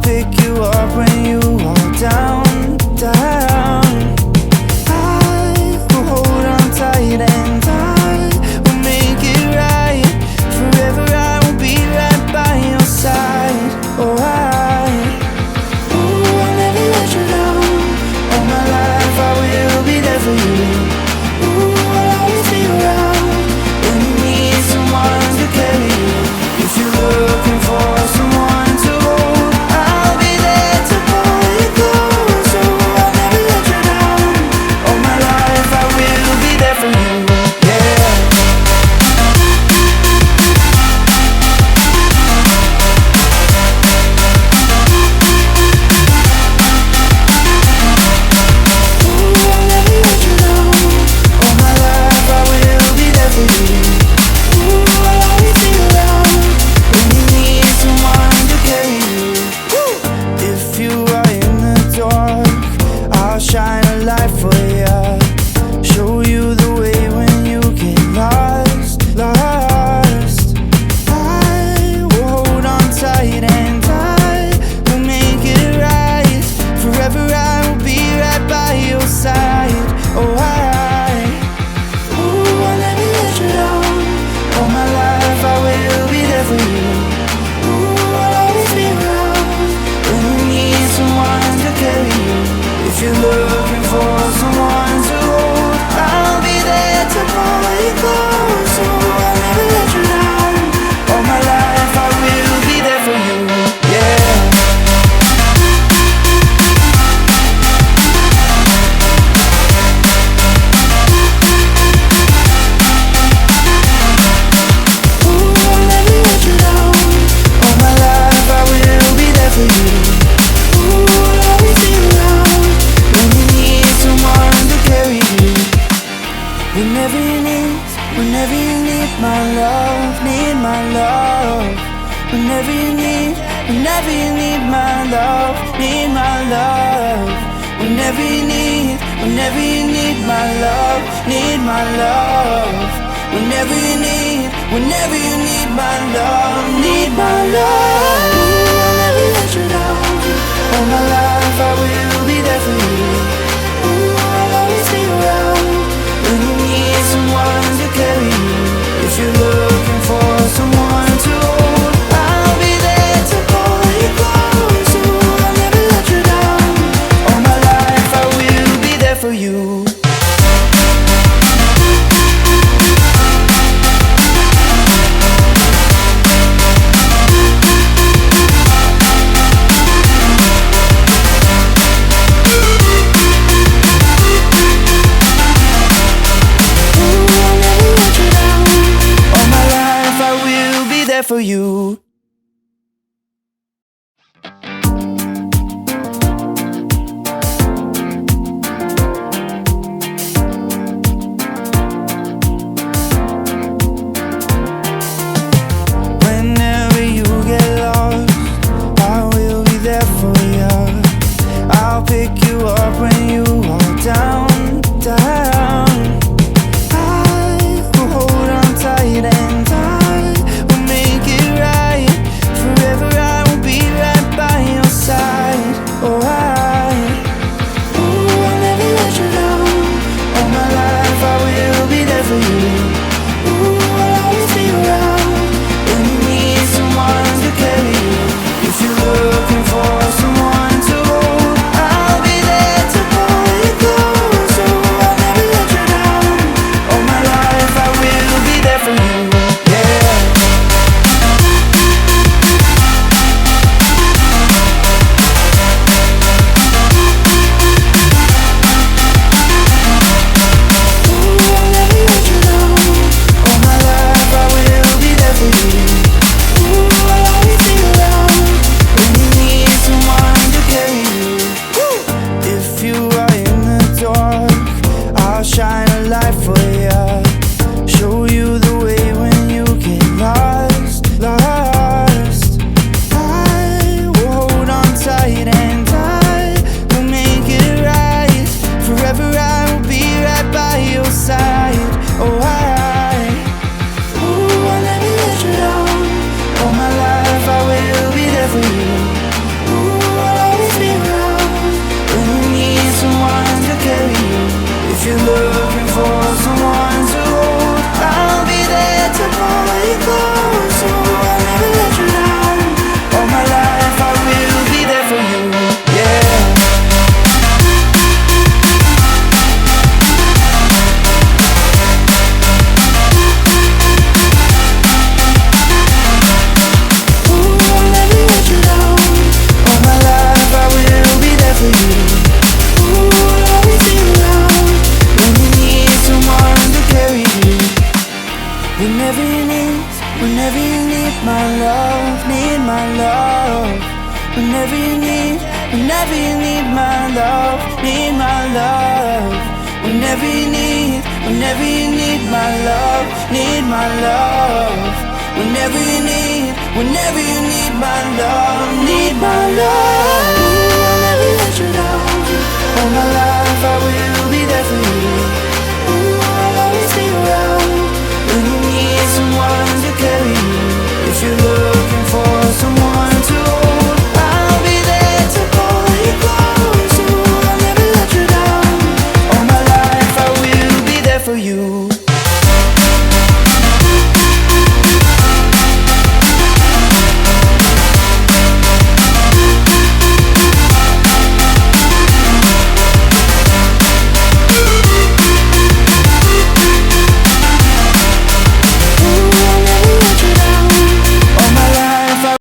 pick you up when you are down, down. I will hold on tight and I will make it right. Forever I will be right by your side. Oh, I'll never let you down. All my life I will be there for you. Ooh, I'll always be around when you need someone to carry you. If you're looking for someone to hold, I'll be there to pull you close. Oh, I'll never let you down. All my life I will be there for you. Yeah. Shine a light for ya, show you the way when you get lost, lost. I will hold on tight and I will make it right. Forever I will be right by your side. Oh, I'll never let you down. All my life I will be there for you. Ooh, I'll always be around when you need someone to carry you. If you're looking for someone to hold, I'll be there to pull you close. So I'll never let you down. All my life I will be there for you. Yeah. Ooh, I'll never let you down. All my life I will be there for you. Ooh, I'll always be around when you need someone to carry you. Whenever you need my love, need my love. Whenever you need my love, need my love. Whenever you need my love, need my love. Whenever you need my love, need my love. Ooh, I'll never let you down. All my life I will be there for you. Ooh, I'll always be around when you need someone to carry you. If you're looking for someone to hold, I'll be there to pull you close. Ooh, I'll never let you down. All my life I will be there for you. For you. Whenever you get lost, I will be there for ya. I'll pick you up when you are down, down. I will hold on tight and I make it right. my love. Whenever you need my love, need my love. Whenever you need my love, need my love. Whenever you need my love, need my love. Ooh, I'll never let you down. All my life I will